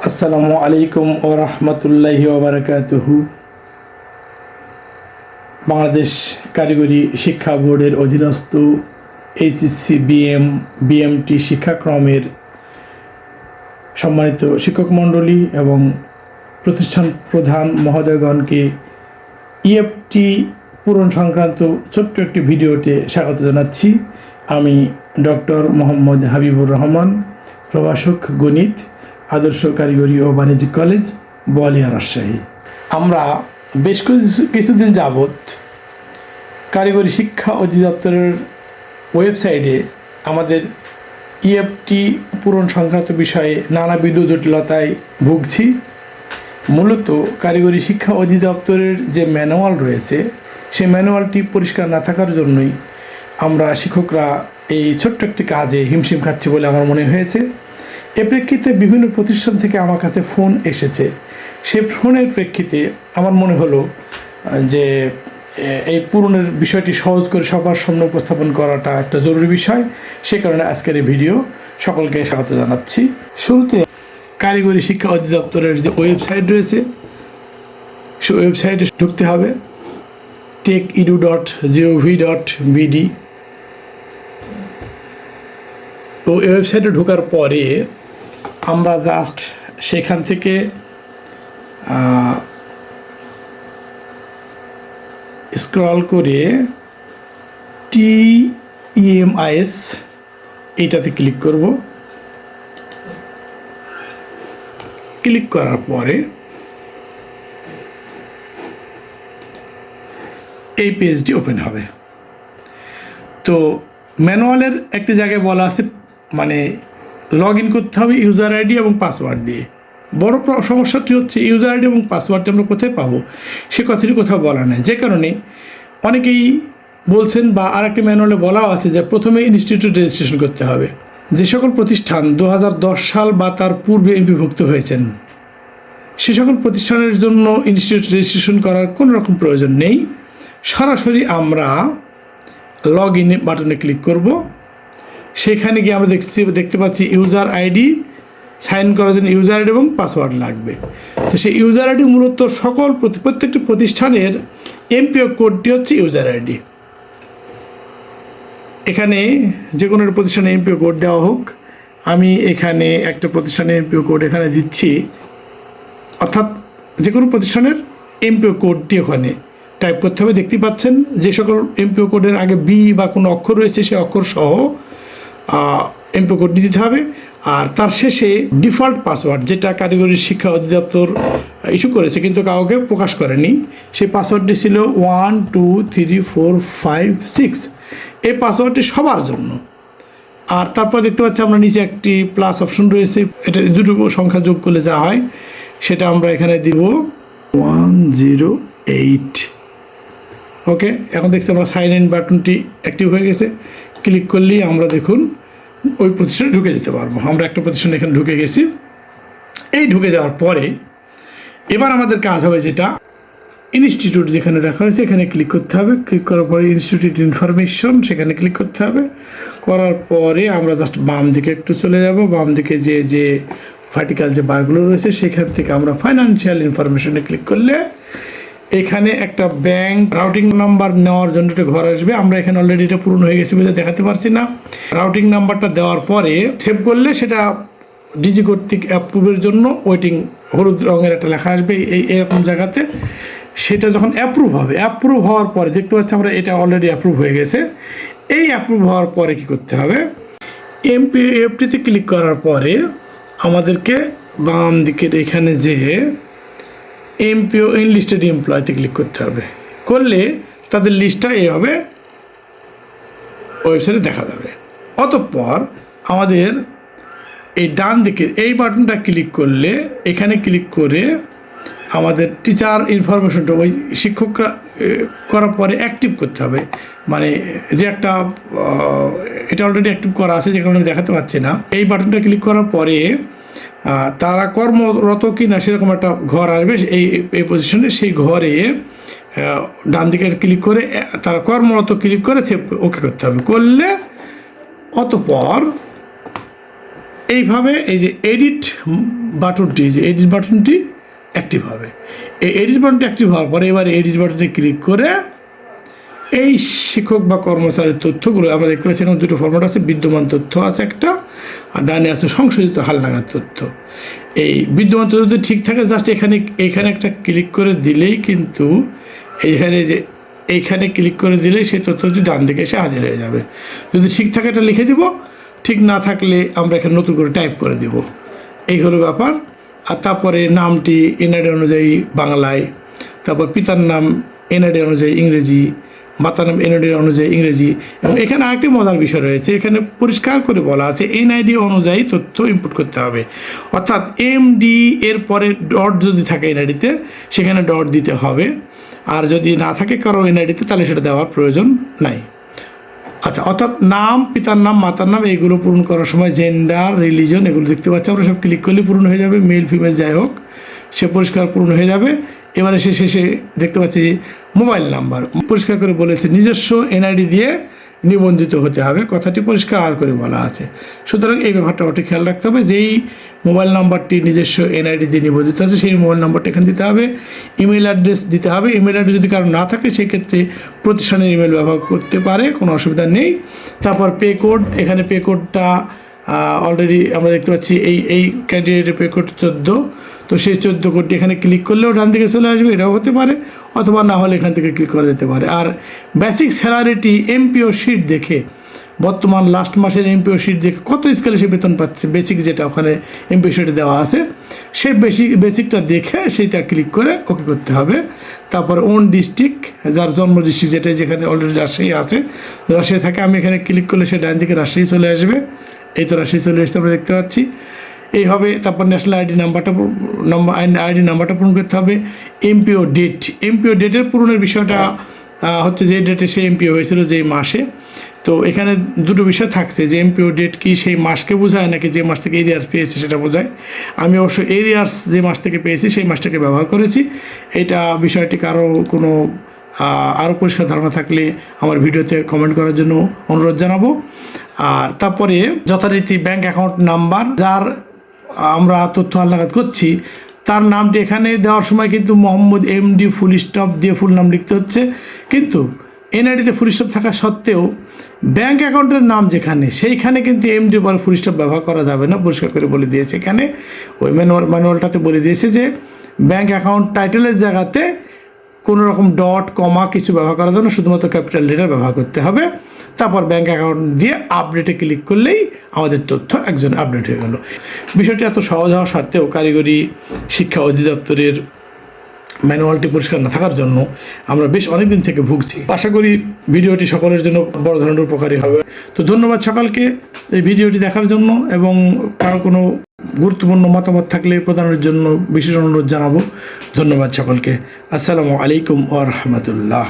আসসালামু আলাইকুম ও রহমতুল্লাহি ওবারাকাতুহু। বাংলাদেশ কারিগরি শিক্ষা বোর্ডের অধীনস্থ এইচএসসি বিএমটি শিক্ষাক্রমের সম্মানিত শিক্ষক মণ্ডলী এবং প্রতিষ্ঠান প্রধান মহোদয়গণকে ইএফটি পূরণ সংক্রান্ত ছোট্ট একটি ভিডিওতে স্বাগত জানাচ্ছি। আমি ডক্টর মোহাম্মদ হাবিবুর রহমান, প্রভাষক গণিত, আদর্শ কারিগরি ও বাণিজ্যিক কলেজ, বোয়ালিয়া, রাজশাহী। আমরা বেশ কিছুদিন যাবৎ কারিগরি শিক্ষা অধিদপ্তরের ওয়েবসাইটে আমাদের ইএফটি পূরণ সংক্রান্ত বিষয়ে নানাবিধ জটিলতায় ভুগছি। মূলত কারিগরি শিক্ষা অধিদপ্তরের যে ম্যানুয়াল রয়েছে সেই ম্যানুয়ালটি পরিষ্কার না থাকার জন্যই আমরা শিক্ষকরা এই ছোট্ট একটি কাজে হিমশিম খাচ্ছি বলে আমার মনে হয়েছে। এ প্রেক্ষিতে বিভিন্ন প্রতিষ্ঠান থেকে আমার কাছে ফোন এসেছে। সেই ফোনের প্রেক্ষিতে আমার মনে হলো যে এই পূরণের বিষয়টি সহজ করে সবার সামনে উপস্থাপন করাটা একটা জরুরি বিষয়। সে কারণে আজকের এই ভিডিও। সকলকে স্বাগত জানাচ্ছি। শুরুতে কারিগরি শিক্ষা অধিদপ্তরের যে ওয়েবসাইট রয়েছে সেই ওয়েবসাইটে ঢুকতে হবে, techedu.gov.bd। তো এই ওয়েবসাইটে ঢোকার পরে আমরা জাস্ট সেখান থেকে স্ক্রল করে TEMIS এইটাতে ক্লিক করব। ক্লিক করার পরে এই পেজটি ওপেন হবে। তো ম্যানুয়ালের একটি জায়গায় বলা আছে মানে লগ ইন করতে হবে ইউজার আইডি এবং পাসওয়ার্ড দিয়ে। বড় সমস্যাটি হচ্ছে ইউজার আইডি এবং পাসওয়ার্ডটি আমরা কোথায় পাবো সে কথাটি কোথাও বলা নেই। যে কারণে অনেকেই বলছেন বা আরেকটি ম্যানুয়ালে বলাও আছে যে প্রথমে ইনস্টিটিউট রেজিস্ট্রেশন করতে হবে। যে সকল প্রতিষ্ঠান 2010 সাল বা তার পূর্বে এমপিভুক্ত হয়েছেন সে সকল প্রতিষ্ঠানের জন্য ইনস্টিটিউট রেজিস্ট্রেশন করার কোনো রকম প্রয়োজন নেই। সরাসরি আমরা লগ ইন বাটনে ক্লিক করব। সেখানে গিয়ে আমরা দেখতে পাচ্ছি ইউজার আইডি, সাইন করার জন্য ইউজার আইডি এবং পাসওয়ার্ড লাগবে। তো সেই ইউজার আইডি মূলত সকল প্রত্যেকটি প্রতিষ্ঠানের এমপিও কোডটি হচ্ছে ইউজার আইডি। এখানে যে কোনো প্রতিষ্ঠানে এমপিও কোড দেওয়া হোক। আমি এখানে একটা প্রতিষ্ঠানের এমপিও কোড এখানে দিচ্ছি, অর্থাৎ যে কোনো প্রতিষ্ঠানের এমপিও কোডটি ওখানে টাইপ করতে হবে। দেখতে পাচ্ছেন যে সকল এমপিও কোডের আগে বি বা কোনো অক্ষর রয়েছে সেই অক্ষর সহ এমপিও কোডটি দিতে হবে। আর তার শেষে ডিফল্ট পাসওয়ার্ড, যেটা কারিগরি শিক্ষা অধিদপ্তর ইস্যু করেছে কিন্তু কাউকে প্রকাশ করেনি, সেই পাসওয়ার্ডটি ছিল 123456। এই পাসওয়ার্ডটি সবার জন্য। আর তারপর দেখতে পাচ্ছি আমরা নিচে একটি প্লাস অপশন রয়েছে, এটা দুটো সংখ্যা যোগ করলে যা হয় সেটা আমরা এখানে দিব 108। ওকে, এখন দেখছি আমরা সাইন ইন বাটনটি অ্যাক্টিভ হয়ে গেছে। ক্লিক করলেই আমরা দেখুন ওই প্রতিষ্ঠানে ঢুকে যেতে পারবো। আমরা একটা প্রতিষ্ঠানে এখানে ঢুকে গেছি। এই ঢুকে যাওয়ার পরে এবার আমাদের কাজ হবে যেটা ইনস্টিটিউট যেখানে রাখা হয়েছে এখানে ক্লিক করতে হবে। ক্লিক করার পরে ইনস্টিটিউট ইনফরমেশন সেখানে ক্লিক করতে হবে। করার পরে আমরা জাস্ট বাম দিকে একটু চলে যাব। বাম দিকে যে ভার্টিক্যাল যে বারগুলো রয়েছে সেখান থেকে আমরা ফাইন্যান্সিয়াল ইনফরমেশনে ক্লিক করলে এখানে একটা ব্যাংক রাউটিং নাম্বার নেওয়ার জন্য একটা ঘর আসবে। আমরা এখানে অলরেডি এটা পূরণ হয়ে গেছে বলে দেখাতে পারছি না। রাউটিং নাম্বারটা দেওয়ার পরে সেভ করলে সেটা ডিজি কর্তৃক অ্যাপ্রুভের জন্য ওয়েটিং হলুদ রঙের একটা লেখা আসবে এরকম জায়গাতে। সেটা যখন অ্যাপ্রুভ হবে, অ্যাপ্রুভ হওয়ার পরে দেখতে পাচ্ছি আমরা এটা অলরেডি অ্যাপ্রুভ হয়ে গেছে। এই অ্যাপ্রুভ হওয়ার পরে কি করতে হবে, এফটিতে ক্লিক করার পরে আমাদেরকে বাম দিকের এখানে যে এমপিও ইনলিস্টেড এমপ্লয়তে ক্লিক করতে হবে। করলে তাদের লিস্টটা এইভাবে ওয়েবসাইটে দেখা যাবে। অতঃপর আমাদের এই ডান দিকের এই বাটনটা ক্লিক করলে এখানে ক্লিক করে আমাদের টিচার ইনফরমেশনটা ওই শিক্ষকরা করার পরে অ্যাক্টিভ করতে হবে। মানে যে একটা এটা অলরেডি অ্যাক্টিভ করা আছে যে কারণে আমি দেখাতে পাচ্ছি না। এই বাটনটা ক্লিক করার পরে তারা কর্মরত কি না সেরকম একটা ঘর আসবে এই পজিশনে। সেই ঘরে ডান দিকে ক্লিক করে তারা কর্মরত ক্লিক করে সেভ ওকে করতে হবে। করলে অতঃপর এইভাবে এই যে এডিট বাটনটি অ্যাক্টিভ হবে। এই এডিট বাটনটি অ্যাক্টিভ হওয়ার পরে এবার এডিট বাটনে ক্লিক করে এই শিক্ষক বা কর্মচারীর তথ্যগুলো আমরা দেখতে পাচ্ছি এখানে দুটো ফরম্যাট আছে, বিদ্যমান তথ্য আছে একটা, আর ডানে আছে সংশোধিত হালনাগাদ তথ্য। এই বিদ্যমান তথ্য যদি ঠিক থাকে জাস্ট এখানে একটা ক্লিক করে দিলেই কিন্তু এইখানে ক্লিক করে দিলেই সেই তথ্যটি ডান দিকে এসে হাজির হয়ে যাবে। যদি ঠিক থাকে এটা লিখে দিব, ঠিক না থাকলে আমরা এখানে নতুন করে টাইপ করে দিব। এই হলো ব্যাপার। আর তারপরে নামটি এনআইডি অনুযায়ী বাংলায়, তারপর পিতার নাম এনআইডি অনুযায়ী ইংরেজি, মাতার নাম এনআইডি অনুযায়ী ইংরেজি। এবং এখানে আরেকটি মজার বিষয় রয়েছে, এখানে পরিষ্কার করে বলা আছে এনআইডি অনুযায়ী তথ্য ইনপুট করতে হবে। অর্থাৎ এমডি এর পরে ডট যদি থাকে এনআইডিতে সেখানে ডট দিতে হবে, আর যদি না থাকে কারো এনআইডিতে তাহলে সেটা দেওয়ার প্রয়োজন নাই। আচ্ছা, অর্থাৎ নাম, পিতার নাম, মাতার নাম এইগুলো পূরণ করার সময় জেন্ডার, রিলিজন এগুলো দেখতে পাচ্ছি আমরা, সব ক্লিক করলে পূরণ হয়ে যাবে, মেল ফিমেল যাই হোক সে পরিষ্কার পূরণ হয়ে যাবে। এবারে শেষে দেখতে পাচ্ছি মোবাইল নাম্বার পরিষ্কার করে বলেছে নিজস্ব এনআইডি দিয়ে নিবন্ধিত হতে হবে, কথাটি পরিষ্কার করে বলা আছে। সুতরাং এই ব্যাপারটা ওটি খেয়াল রাখতে হবে, যেই মোবাইল নাম্বারটি নিজস্ব এনআইডি দিয়ে নিবন্ধিত আছে সেই মোবাইল নাম্বারটা এখানে দিতে হবে। ইমেল অ্যাড্রেস দিতে হবে, ইমেল অ্যাড্রেস যদি কারো না থাকে সেক্ষেত্রে প্রতিষ্ঠানের ইমেল ব্যবহার করতে পারে, কোনো অসুবিধা নেই। তারপর পে কোড, এখানে পে কোডটা অলরেডি আমরা দেখতে পাচ্ছি এই ক্যান্ডিডেটের পে কোড 14, তো সেই 14 কোডটি এখানে ক্লিক করলেও ডান দিকে চলে আসবে, এটাও হতে পারে, অথবা না হলে এখান থেকে ক্লিক করা যেতে পারে। আর বেসিক স্যালারিটি এমপিও শিট দেখে, বর্তমান লাস্ট মাসের এমপিও শিট দেখে কত স্কেলে সে বেতন পাচ্ছে, বেসিক যেটা ওখানে এমপিও শিটে দেওয়া আছে সেই বেসিকটা দেখে সেইটা ক্লিক করে ওকে করতে হবে। তারপর ওন ডিস্ট্রিক্ট, যার জন্ম ডিস্ট্রিক্ট যেখানে অলরেডি রাজশাহী আছে, রাজশাহী থাকে, আমি এখানে ক্লিক করলে সে ডান দিকে রাজশাহী চলে আসবে। এই তো রাশি চলে এসেছে আমরা দেখতে পাচ্ছি। এই হবে। তারপর ন্যাশনাল আইডি নাম্বারটা পূরণ করতে হবে। এমপিও ডেটের পূরণের বিষয়টা হচ্ছে যে ডেটে সে এমপিও হয়েছিল যেই মাসে, তো এখানে দুটো বিষয় থাকছে যে এমপিও ডেট কি সেই মাসকে বোঝায় নাকি যে মাস থেকে এরিয়ার্স পেয়েছে সেটা বোঝায়। আমি অবশ্য এরিয়ার্স যে মাস থেকে পেয়েছি সেই মাসটাকে ব্যবহার করেছি। এটা বিষয়টি আরও পরিষ্কার ধারণা থাকলে আমার ভিডিওতে কমেন্ট করার জন্য অনুরোধ জানাবো। আর তারপরে যথারীতি ব্যাংক অ্যাকাউন্ট নাম্বার, যার আমরা তথ্য হালনাগাদ করছি তার নামটি এখানে দেওয়ার সময় কিন্তু মোহাম্মদ এমডি ফুল স্টপ দিয়ে ফুল নাম লিখতে হচ্ছে, কিন্তু এনআইডিতে ফুল স্টপ থাকা সত্ত্বেও ব্যাংক অ্যাকাউন্টের নাম যেখানে সেইখানে কিন্তু এমডি পরে ফুল স্টপ ব্যবহার করা যাবে না, পরিষ্কার করে বলে দিয়েছে এখানে ওই ম্যানুয়ালটাতে বলে দিয়েছে যে ব্যাংক অ্যাকাউন্ট টাইটেলের জায়গাতে কোনো রকম ডট কমা কিছু ব্যবহার করার জন্য শুধুমাত্র ক্যাপিটাল লেটার ব্যবহার করতে হবে। তারপর ব্যাংক অ্যাকাউন্ট দিয়ে আপডেটে ক্লিক করলেই আমাদের তথ্য একজন আপডেট হয়ে গেল। বিষয়টি এত সহজ হওয়ার সত্ত্বেও কারিগরি শিক্ষা অধিদপ্তরের ম্যানুয়ালটি পরিষ্কার না থাকার জন্য আমরা বেশ অনেক দিন থেকে ভুগছি। আশা করি ভিডিওটি সকলের জন্য বড় ধরনের উপকারী হবে। তো ধন্যবাদ সকলকে এই ভিডিওটি দেখার জন্য, এবং কারো কোনো গুরুত্বপূর্ণ মতামত থাকলে প্রদানের জন্য বিশেষ অনুরোধ জানাবো। ধন্যবাদ সকলকে। আসসালামু আলাইকুম ওয়া রাহমাতুল্লাহ।